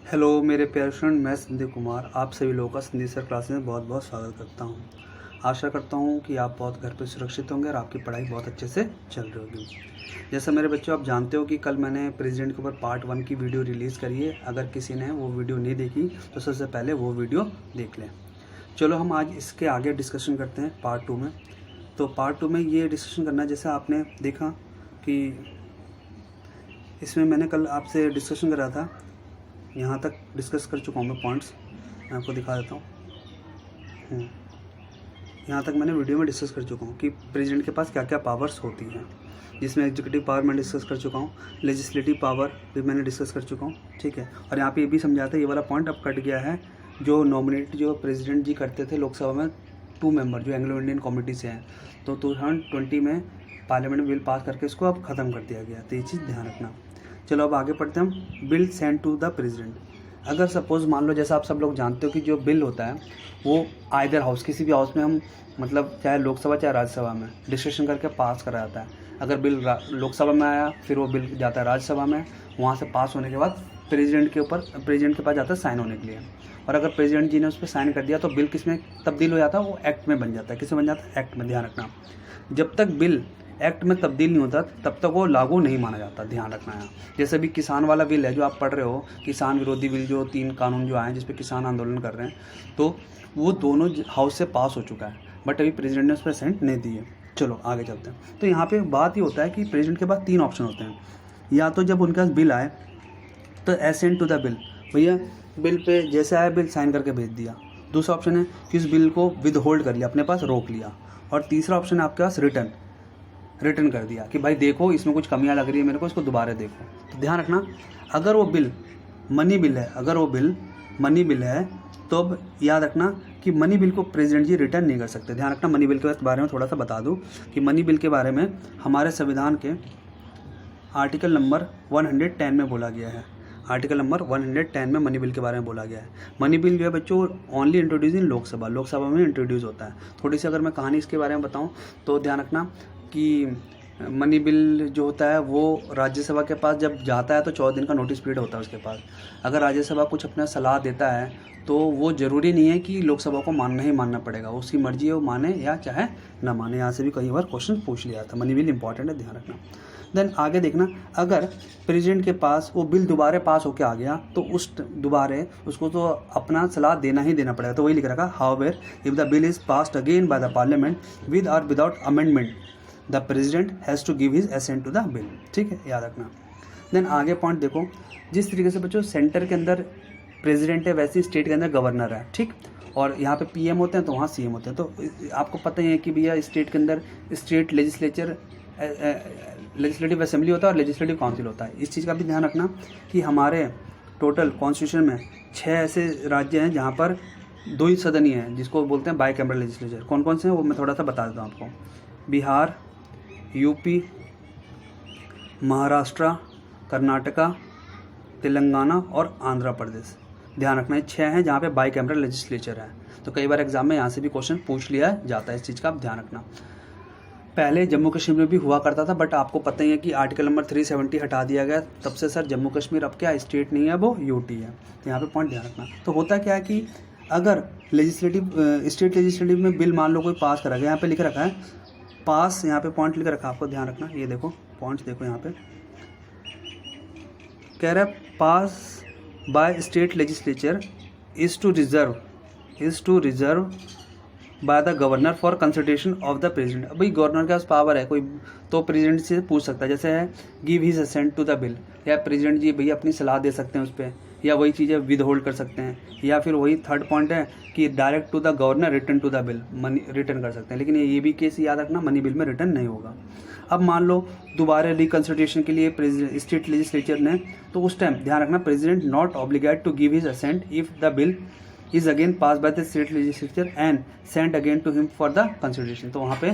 Hello मेरे प्यारे student, मैं संदीप कुमार आप सभी लोगों का संदीप सर क्लासेस में बहुत बहुत स्वागत करता हूं। आशा करता हूं कि आप बहुत घर पे सुरक्षित होंगे और आपकी पढ़ाई बहुत अच्छे से चल रही होगी। जैसा मेरे बच्चों आप जानते हो कि कल मैंने प्रेसिडेंट के ऊपर पार्ट 1 की वीडियो रिलीज़ करी है। अगर किसी ने वो वीडियो नहीं देखी तो सबसे पहले वो वीडियो देख लें। चलो हम आज इसके आगे डिस्कशन करते हैं पार्ट 2 में। तो पार्ट 2 में ये डिस्कशन करना, जैसे आपने देखा कि इसमें मैंने कल आपसे डिस्कशन करा था, यहाँ तक डिस्कस कर चुका हूँ मैं पॉइंट्स, मैं आपको दिखा देता हूँ। यहाँ तक मैंने वीडियो में डिस्कस कर चुका हूँ कि प्रेसिडेंट के पास क्या क्या पावर्स होती हैं, जिसमें एग्जीक्यूटिव पावर मैं डिस्कस कर चुका हूँ, लेजिस्लेटिव पावर भी मैंने डिस्कस कर चुका हूँ, ठीक है। और यहाँ पे ये भी समझा था, ये वाला पॉइंट अब कट गया है, जो नॉमिनेट जो प्रेसिडेंट जी करते थे लोकसभा में 2 मेंबर जो एंग्लो इंडियन कम्युनिटी से हैं, तो 2020 में पार्लियामेंट में बिल पास करके इसको अब ख़त्म कर दिया गया। तो ये चीज़ ध्यान रखना। चलो अब आगे पढ़ते हैं हम। Bill send to the president. अगर सपोज़ मान लो, जैसा आप सब लोग जानते हो कि जो बिल होता है वो आइदर हाउस, किसी भी हाउस में हम मतलब चाहे लोकसभा चाहे राज्यसभा में डिस्कशन करके पास करा जाता है। अगर बिल लोकसभा में आया, फिर वो बिल जाता है राज्यसभा में, वहाँ से पास होने के बाद प्रेसिडेंट के पास जाता है साइन होने के लिए। और अगर प्रेसिडेंट जी ने उस पर साइन कर दिया तो बिल किस में तब्दील हो जाता है, वो एक्ट में बन जाता है। किस में बन जाता है? एक्ट में। ध्यान रखना, जब तक बिल एक्ट में तब्दील नहीं होता तब तक वो लागू नहीं माना जाता। ध्यान रखना है। जैसे भी किसान वाला बिल है जो आप पढ़ रहे हो, किसान विरोधी बिल, जो 3 कानून जो आए हैं जिस पे किसान आंदोलन कर रहे हैं, तो वो दोनों हाउस से पास हो चुका है, बट अभी प्रेसिडेंट ने उस पर सेंट नहीं दी है। चलो आगे चलते हैं। तो यहाँ पे बात ये होता है कि प्रेसिडेंट के पास 3 ऑप्शन होते हैं। या तो जब उनके पास बिल आए तो एसेंट टू द बिल, भैया बिल पे जैसे आया बिल साइन करके भेज दिया। दूसरा ऑप्शन है कि उस बिल को विद होल्ड कर लिया, अपने पास रोक लिया। और तीसरा ऑप्शन है आपके पास रिटर्न कर दिया कि भाई देखो इसमें कुछ कमियां लग रही है मेरे को, इसको दोबारा देखो। तो ध्यान रखना, अगर वो बिल मनी बिल है तो अब याद रखना कि मनी बिल को प्रेसिडेंट जी रिटर्न नहीं कर सकते। ध्यान रखना, मनी बिल के बारे में थोड़ा सा बता दूं कि मनी बिल के बारे में हमारे संविधान के आर्टिकल नंबर 110 में बोला गया है। आर्टिकल नंबर 110 में मनी बिल के बारे में बोला गया है। मनी बिल जो है बच्चों ओनली इंट्रोड्यूस इन लोकसभा में इंट्रोड्यूस होता है। थोड़ी सी अगर मैं कहानी इसके बारे में बताऊं तो ध्यान रखना कि मनी बिल जो होता है वो राज्यसभा के पास जब जाता है तो 14 दिन का नोटिस पीरियड होता है उसके पास। अगर राज्यसभा कुछ अपना सलाह देता है तो वो ज़रूरी नहीं है कि लोकसभा को मानना ही मानना पड़ेगा, उसकी मर्जी है वो माने या चाहे ना माने। यहाँ से भी कई बार क्वेश्चन पूछ लिया था। मनी बिल इंपॉर्टेंट है, ध्यान रखना। देन आगे देखना, अगर प्रेसिडेंट के पास वो बिल दोबारा पास होके आ गया तो दोबारे उसको तो अपना सलाह देना ही देना पड़ेगा। तो वही लिख रखा, however if the bill is passed again by the parliament with और without amendment the president has to give his assent to the bill. ठीक है, याद रखना। देन आगे पॉइंट देखो, जिस तरीके से बच्चों सेंटर के अंदर प्रेसिडेंट है वैसे स्टेट के अंदर गवर्नर है, ठीक। और यहाँ पे पीएम होते हैं तो वहाँ सीएम होते हैं। तो आपको पता ही है कि भैया स्टेट के अंदर स्टेट लेजिस्लेटिव असेंबली होता है और लेजिस्लेटिव काउंसिल होता है। इस चीज़ का भी ध्यान रखना कि हमारे टोटल कॉन्स्टिट्यूशन में 6 ऐसे राज्य हैं जहाँ पर 2 ही सदनीय हैं, जिसको बोलते हैं बाई कैमरल लेजिस्लेचर। कौन कौन से हैं वो मैं थोड़ा सा बता देता हूँ आपको। बिहार, यूपी, महाराष्ट्र, कर्नाटका, तेलंगाना और आंध्र प्रदेश। ध्यान रखना, ये 6 हैं जहाँ पे बाई कैमरल लेजिस्लेचर है। तो कई बार एग्जाम में यहाँ से भी क्वेश्चन पूछ लिया जाता है, इस चीज़ का आप ध्यान रखना। पहले जम्मू कश्मीर में भी हुआ करता था, बट आपको पता ही है कि आर्टिकल नंबर 370 हटा दिया गया, तब से सर जम्मू कश्मीर अब क्या स्टेट नहीं है, वो यूटी है। तो यहाँ पे पॉइंट ध्यान रखना। तो होता क्या है कि अगर स्टेट लेजिस्लेटिव में बिल मान लो कोई पास करा गया, यहाँ पे लिख रखा है पास, यहाँ पे पॉइंट लिख रखा है, आपको ध्यान रखना। ये देखो पॉइंट देखो, यहाँ पे कह रहा है pass by state legislature is to reserve by the governor for consultation of the president. अब भाई गवर्नर के पास पावर है कोई, तो प्रेसिडेंट से पूछ सकता है। जैसे है give his assent to the bill, या प्रेसिडेंट जी भैया अपनी सलाह दे सकते हैं उस पर, या वही चीज़ें विद होल्ड कर सकते हैं, या फिर वही थर्ड पॉइंट है कि direct to the governor return to the bill, money return कर सकते हैं। लेकिन ये भी केस याद रखना, मनी बिल में रिटर्न नहीं होगा। अब मान लो दोबारा रिकंसल्टेशन के लिए स्टेट लेजिस्लेचर ने, तो उस टाइम ध्यान रखना president not obligate to give his assent if the bill is again passed by the state legislature and sent again to him for the consideration। तो वहाँ पे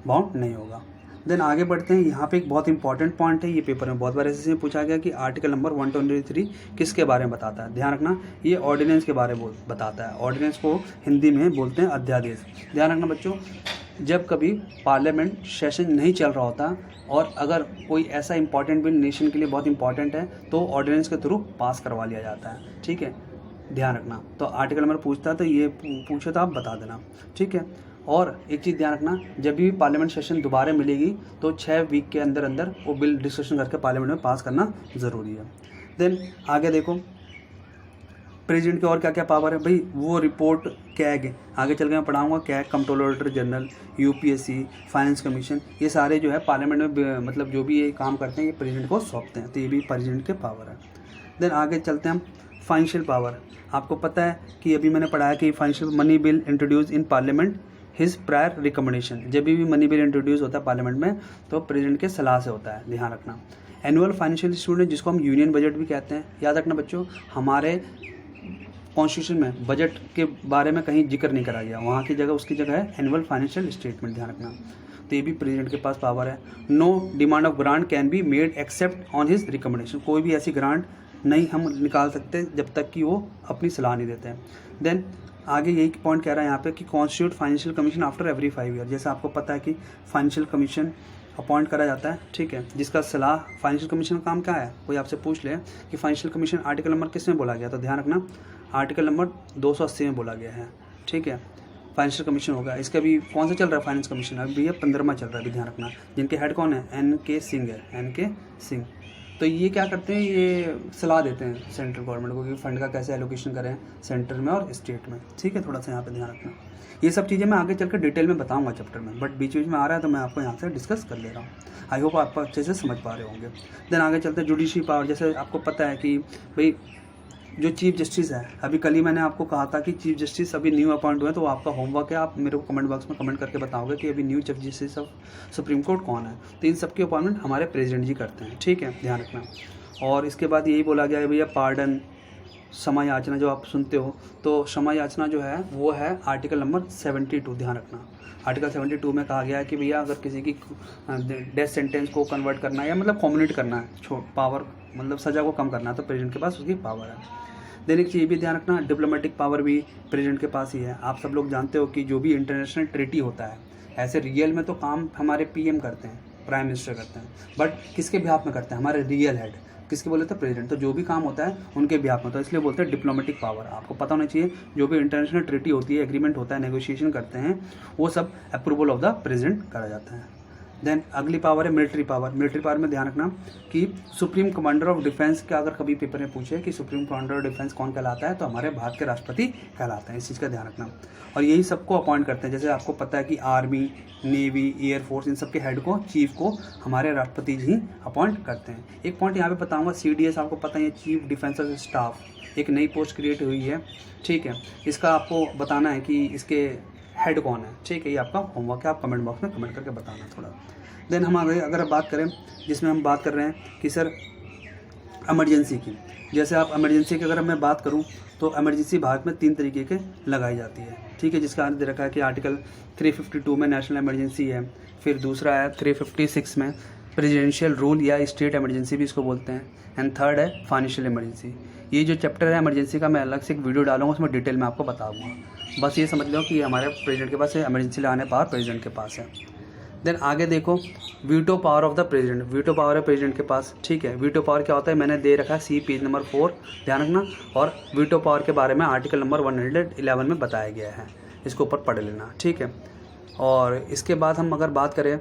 बाउंड नहीं होगा। देन आगे बढ़ते हैं। यहाँ पे एक बहुत इंपॉर्टेंट पॉइंट है, ये पेपर में बहुत बार ऐसे पूछा गया कि आर्टिकल नंबर 123 किसके बारे में बताता है। ध्यान रखना, ये ऑर्डिनेंस के बारे में बताता है। ऑर्डिनेंस को हिंदी में बोलते हैं अध्यादेश। ध्यान रखना बच्चों, जब कभी पार्लियामेंट सेशन नहीं चल रहा होता और अगर कोई ऐसा इंपॉर्टेंट बिल नेशन के लिए बहुत इंपॉर्टेंट है तो ऑर्डिनेंस के थ्रू पास करवा लिया जाता है। ठीक है, ध्यान रखना। तो आर्टिकल नंबर पूछता है तो ये पूछे तो आप बता देना। ठीक है, और एक चीज़ ध्यान रखना, जब भी पार्लियामेंट सेशन दोबारा मिलेगी तो 6 वीक के अंदर अंदर वो बिल डिस्कशन करके पार्लियामेंट में पास करना ज़रूरी है। देन आगे देखो प्रेसिडेंट के और क्या क्या पावर है भाई, वो रिपोर्ट कैग, आगे चल के मैं पढ़ाऊंगा CAG, controller auditor general, UPSC, finance commission, ये सारे जो है पार्लियामेंट में मतलब जो भी ये काम करते हैं ये प्रेसिडेंट को सौंपते हैं, तो ये भी प्रेसिडेंट के पावर है। देन आगे चलते हैं हम फाइनेंशियल पावर। आपको पता है कि अभी मैंने पढ़ाया कि financial money bill introduce in parliament his prior recommendation, जब भी मनी बिल इंट्रोड्यूस होता है पार्लियामेंट में तो प्रेसिडेंट के सलाह से होता है, ध्यान रखना। एनुअल फाइनेंशियल स्टेटमेंट जिसको हम यूनियन बजट भी कहते हैं, याद रखना बच्चों, हमारे कॉन्स्टिट्यूशन में बजट के बारे में कहीं जिक्र नहीं करा गया, वहाँ की जगह उसकी जगह है एनुअल फाइनेंशियल स्टेटमेंट, ध्यान रखना। तो ये भी प्रेसिडेंट के पास पावर है। No demand of grant can be made except on his recommendation, कोई भी ऐसी ग्रांट नहीं हम निकाल सकते जब तक कि वो अपनी सलाह नहीं देते हैं। देन आगे यही पॉइंट कह रहा है यहाँ पे कि constitute financial commission after every 5 year, जैसे आपको पता है कि फाइनेंशियल कमीशन अपॉइंट करा जाता है, ठीक है, जिसका सलाह फाइनेंशियल कमीशन का काम क्या है, कोई आपसे पूछ ले कि फाइनेंशियल कमीशन आर्टिकल नंबर किस में बोला गया, तो ध्यान रखना आर्टिकल नंबर 280 में बोला गया है। ठीक है, फाइनेंशियल कमीशन होगा, इसका भी कौन सा चल रहा है फाइनेंस कमीशन, अभी ये 15वां चल रहा है, अभी ध्यान रखना। जिनके हेड कौन है, NK सिंह है, NK सिंह। तो ये क्या करते हैं, ये सलाह देते हैं सेंट्रल गवर्नमेंट को कि फंड का कैसे एलोकेशन करें सेंटर में और स्टेट में। ठीक है, थोड़ा सा यहाँ पे ध्यान रखना। ये सब चीज़ें मैं आगे चलकर डिटेल में बताऊंगा चैप्टर में, बट बीच बीच में आ रहा है तो मैं आपको यहाँ से डिस्कस कर ले रहा हूँ। आई होप आप अच्छे से समझ पा रहे होंगे। देन आगे चलते हैं जुडिशरी पावर। जैसे आपको पता है कि भाई जो चीफ जस्टिस है, अभी कल ही मैंने आपको कहा था कि चीफ जस्टिस अभी न्यू अपॉइंट हुए हैं, तो आपका होमवर्क है, आप मेरे को कमेंट बॉक्स में कमेंट करके बताओगे कि अभी new chief justice of supreme court कौन है। तो इन सबकी अपॉइंटमेंट हमारे प्रेसिडेंट जी करते हैं। ठीक है, ध्यान रखना। और इसके बाद यही बोला गया है भैया पार्डन, क्षमा याचना जो आप सुनते हो, तो क्षमा याचना जो है वो है आर्टिकल नंबर 72, ध्यान रखना। आर्टिकल 72 में कहा गया है कि भैया अगर किसी की डेथ सेंटेंस को कन्वर्ट करना है या मतलब कम्युनिट करना है, पावर मतलब सज़ा को कम करना है, तो प्रेसिडेंट के पास उसकी पावर है। देन एक चीज़ भी ध्यान रखना, डिप्लोमेटिक पावर भी प्रेसिडेंट के पास ही है। आप सब लोग जानते हो कि जो भी इंटरनेशनल ट्रीटी होता है, ऐसे रियल में तो काम हमारे PM करते हैं, प्राइम मिनिस्टर करते हैं, बट किसके बिहाफ में करते हैं, हमारे रियल हेड किसके बोले थे, प्रेसिडेंट। तो जो भी काम होता है उनके बिहाफ में, तो इसलिए बोलते हैं डिप्लोमेटिक पावर। आपको पता होना चाहिए जो भी इंटरनेशनल ट्रीटी होती है, एग्रीमेंट होता है, नेगोशिएशन करते हैं, वो सब अप्रूवल ऑफ द प्रेसिडेंट करा जाता है। देन अगली पावर है मिलिट्री पावर। मिलिट्री पावर में ध्यान रखना कि सुप्रीम कमांडर ऑफ डिफेंस का अगर कभी पेपर में पूछे कि सुप्रीम कमांडर ऑफ डिफेंस कौन कहलाता है, तो हमारे भारत के राष्ट्रपति कहलाते हैं, इस चीज़ का ध्यान रखना। और यही सबको अपॉइंट करते हैं, जैसे आपको पता है कि आर्मी, नेवी, एयरफोर्स, इन सब के हेड को, चीफ को हमारे राष्ट्रपति जी अपॉइंट करते हैं। एक पॉइंट यहाँ पे बताऊँगा, CDS आपको पता है, चीफ डिफेंस स्टाफ, एक नई पोस्ट क्रिएट हुई है। ठीक है, इसका आपको बताना है कि इसके हेड कौन है। ठीक है, ये आपका होमवर्क है, आप कमेंट बॉक्स में कमेंट करके बताना थोड़ा। देन हम अगर बात करें, जिसमें हम बात कर रहे हैं कि सर इमरजेंसी की, जैसे आप इमरजेंसी की अगर मैं बात करूं तो इमरजेंसी भारत में 3 तरीके के लगाई जाती है। ठीक है, जिसका अर्थ दे रखा है कि आर्टिकल 352 में नेशनल इमरजेंसी है, फिर दूसरा है 356 में प्रेसिडेंशियल रूल या स्टेट इमरजेंसी भी इसको बोलते हैं, एंड थर्ड है फाइनेंशियल इमरजेंसी। ये जो चैप्टर है इमरजेंसी का, मैं अलग से एक वीडियो डालूंगा, उसमें डिटेल में आपको बताऊंगा। बस ये समझ लो कि हमारे प्रेसिडेंट के पास है, इमरजेंसी लाने पावर प्रेसिडेंट के पास है। देन आगे देखो veto power of the president. Veto power है प्रेसिडेंट के पास। ठीक है, वीटो पावर क्या होता है, मैंने दे रखा है C पेज नंबर 4, ध्यान रखना। और वीटो पावर के बारे में आर्टिकल नंबर 111 में बताया गया है, इसको ऊपर पढ़ लेना। ठीक है, और इसके बाद हम अगर बात करें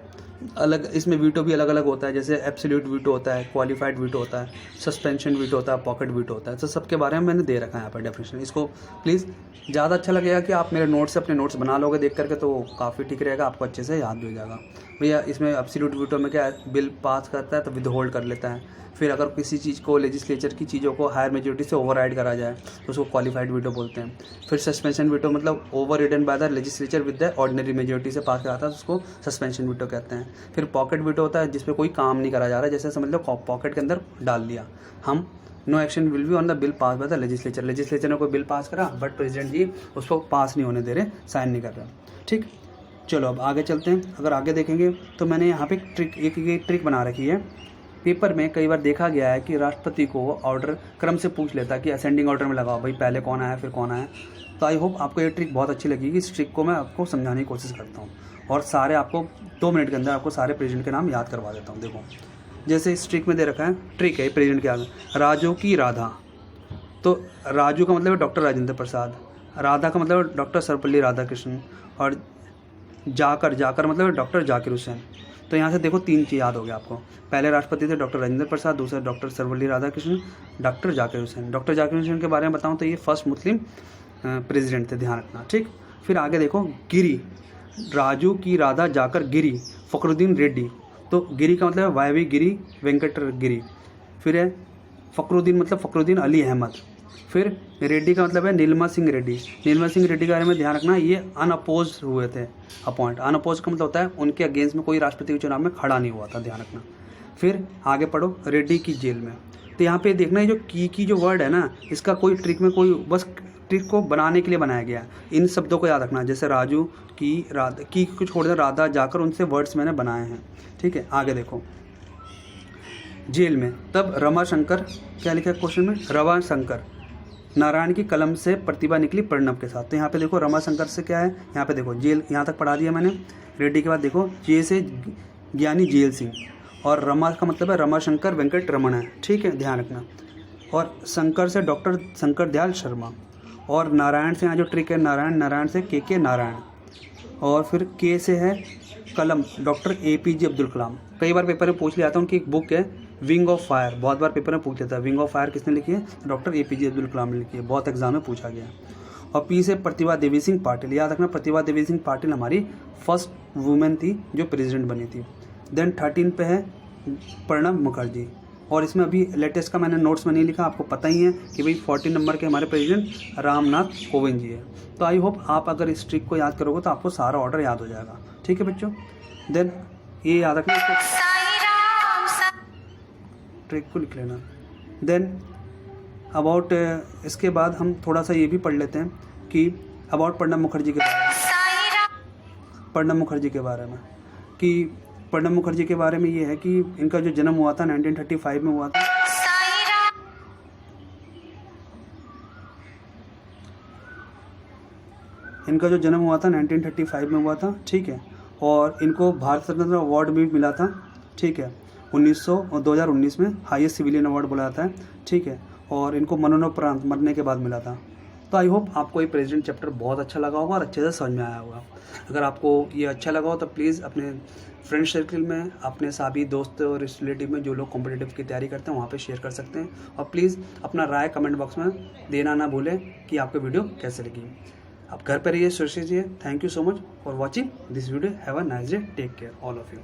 अलग, इसमें वीटो भी अलग अलग होता है, जैसे एब्सोल्यूट वीटो होता है, क्वालिफाइड वीटो होता है, सस्पेंशन वीटो होता है, पॉकेट वीटो होता है। तो सबके बारे में मैंने दे रखा है यहाँ पर डेफिनेशन। इसको प्लीज़ ज़्यादा अच्छा लगेगा कि आप मेरे नोट्स से अपने नोट्स बना लोगे देख करके, तो काफ़ी ठीक रहेगा, आपको अच्छे से याद भी हो जाएगा। भैया इसमें एब्सोल्यूट वीटो में क्या है, बिल पास करता है तो विद होल्ड कर लेता है। फिर अगर किसी चीज़ को, लेजिस्लेचर की चीज़ों को हायर मेजोरिटी से ओवरराइड करा जाए तो उसको क्वालिफाइड वीटो बोलते हैं। फिर सस्पेंशन वीटो मतलब over ridden bye the legislature with the ordinary majority से पास कराता है, तो उसको सस्पेंशन वीटो कहते हैं। फिर पॉकेट वीटो होता है जिसमें कोई काम नहीं करा जा रहा है, जैसे समझ लो पॉकेट के अंदर डाल लिया हम, no action will be on the bill pass by the legislature. Legislature ने कोई बिल पास करा बट प्रेसिडेंट जी उसको पास नहीं होने दे रहे, साइन नहीं कर रहे। ठीक, चलो अब आगे चलते हैं। अगर आगे देखेंगे तो मैंने यहाँ पे एक ट्रिक बना रखी है। पेपर में कई बार देखा गया है कि राष्ट्रपति को ऑर्डर क्रम से पूछ लेता है कि असेंडिंग ऑर्डर में लगाओ, भाई पहले कौन आया फिर कौन आया। तो आई होप आपको ये ट्रिक बहुत अच्छी लगेगी। इस ट्रिक को मैं आपको समझाने की कोशिश करता हूँ। और सारे आपको 2 मिनट के अंदर आपको सारे प्रेसिडेंट के नाम याद करवा देता हूँ। देखो जैसे इस ट्रिक में दे रखा है, ट्रिक है प्रेसिडेंट के आगे, राजू की राधा। तो राजू का मतलब है डॉक्टर राजेंद्र प्रसाद, राधा का मतलब है डॉक्टर सर्वपल्ली राधाकृष्णन, और जाकर मतलब है डॉक्टर जाकिर हुसैन। तो यहाँ से देखो 3 चीज़ याद हो गया आपको। पहले राष्ट्रपति थे डॉक्टर राजेंद्र प्रसाद, दूसरे doctor Sarvepalli Radhakrishnan, doctor Zakir Hussain. Doctor Zakir Hussain के बारे में बताऊँ तो ये फर्स्ट मुस्लिम प्रेसिडेंट थे, ध्यान रखना, ठीक। फिर आगे देखो गिरी, राजू की राधा जाकर गिरी, फ़खरुद्दीन रेड्डी। तो गिरी का मतलब है वायवी गिरी वेंकट गिरी। फिर है फ़खरुद्दीन मतलब फ़खरुद्दीन अली अहमद। फिर रेड्डी का मतलब है नीलमा सिंह रेड्डी। नीलमा सिंह रेड्डी के बारे में ध्यान रखना, ये अनअपोज हुए थे, अपॉइंट। अनअपोज का मतलब होता है उनके अगेंस्ट में कोई राष्ट्रपति के चुनाव में खड़ा नहीं हुआ था, ध्यान रखना। फिर आगे पढ़ो, रेड्डी की जेल में। तो यहाँ पे देखना, ये जो की जो वर्ड है ना, इसका कोई ट्रिक में कोई बस ट्रिक को बनाने के लिए बनाया गया। इन शब्दों को याद रखना, जैसे राजू की राधा, की को छोड़ दे राधा जाकर, उनसे वर्ड्स मैंने बनाए हैं, ठीक है। आगे देखो जेल में, तब रमाशंकर, क्या लिखा है क्वेश्चन में, रमाशंकर नारायण की कलम से प्रतिभा निकली प्रणब के साथ। तो यहाँ पे देखो रमाशंकर से क्या है, यहाँ पे देखो जेल, यहाँ तक पढ़ा दिया मैंने। रेड्डी के बाद देखो जे से ज्ञानी जेल सिंह, और रमा का मतलब है रमाशंकर वेंकट रमन है, ठीक है, ध्यान रखना। और शंकर से डॉक्टर शंकर दयाल शर्मा, और नारायण से यहाँ जो ट्रिक है, नारायण से के नारायण, और फिर के से है कलम डॉक्टर APJ अब्दुल कलाम। कई बार पेपर में पूछ लिया था, उनकी एक बुक है विंग ऑफ फायर, बहुत बार पेपर में पूछ लेता है। विंग ऑफ फायर किसने लिखी है, डॉक्टर APJ अब्दुल कलाम ने लिखी है, बहुत एग्जाम में पूछा गया। और पी से प्रतिभा देवी सिंह पाटिल, याद रखना प्रतिभा देवी सिंह पाटिल हमारी फर्स्ट वुमेन थी जो प्रेसिडेंट बनी थी। देन 13 पे है प्रणब मुखर्जी, और इसमें अभी लेटेस्ट का मैंने नोट्स में नहीं लिखा, आपको पता ही है कि भाई 14 नंबर के हमारे प्रेसिडेंट रामनाथ कोविंद जी है। तो आई होप आप अगर इस ट्रिक को याद करोगे तो आपको सारा ऑर्डर याद हो जाएगा, ठीक है बच्चों। देन ये याद रखना, ट्रिक को लिख लेना। देन अबाउट इसके बाद हम थोड़ा सा ये भी पढ़ लेते हैं कि अबाउट प्रणब मुखर्जी के बारे में, प्रणब मुखर्जी के बारे में, कि प्रणब मुखर्जी के बारे में ये है कि इनका जो जन्म हुआ था 1935 में हुआ था। इनका जो जन्म हुआ था 1935 में हुआ था, ठीक है। और इनको भारत रत्न अवार्ड भी मिला था, ठीक है, 2019 में हाईएस्ट सिविलियन अवार्ड बोला जाता है, ठीक है। और इनको मरणोपरांत मरने के बाद मिला था। तो आई होप आपको ये प्रेसिडेंट चैप्टर बहुत अच्छा लगा होगा और अच्छे से समझ में आया होगा। अगर आपको ये अच्छा लगा हो तो प्लीज़ अपने फ्रेंड सर्कल में, अपने सभी दोस्त और रिलेटिव में जो लोग कॉम्पिटिटिव की तैयारी करते हैं वहाँ पे शेयर कर सकते हैं। और प्लीज़ अपना राय कमेंट बॉक्स में देना ना भूलें कि आपको वीडियो कैसे लगी। आप घर पर रहिए, सुरक्षित रहिए। Thank you so much for watching this video. Have a nice day, take care all of you.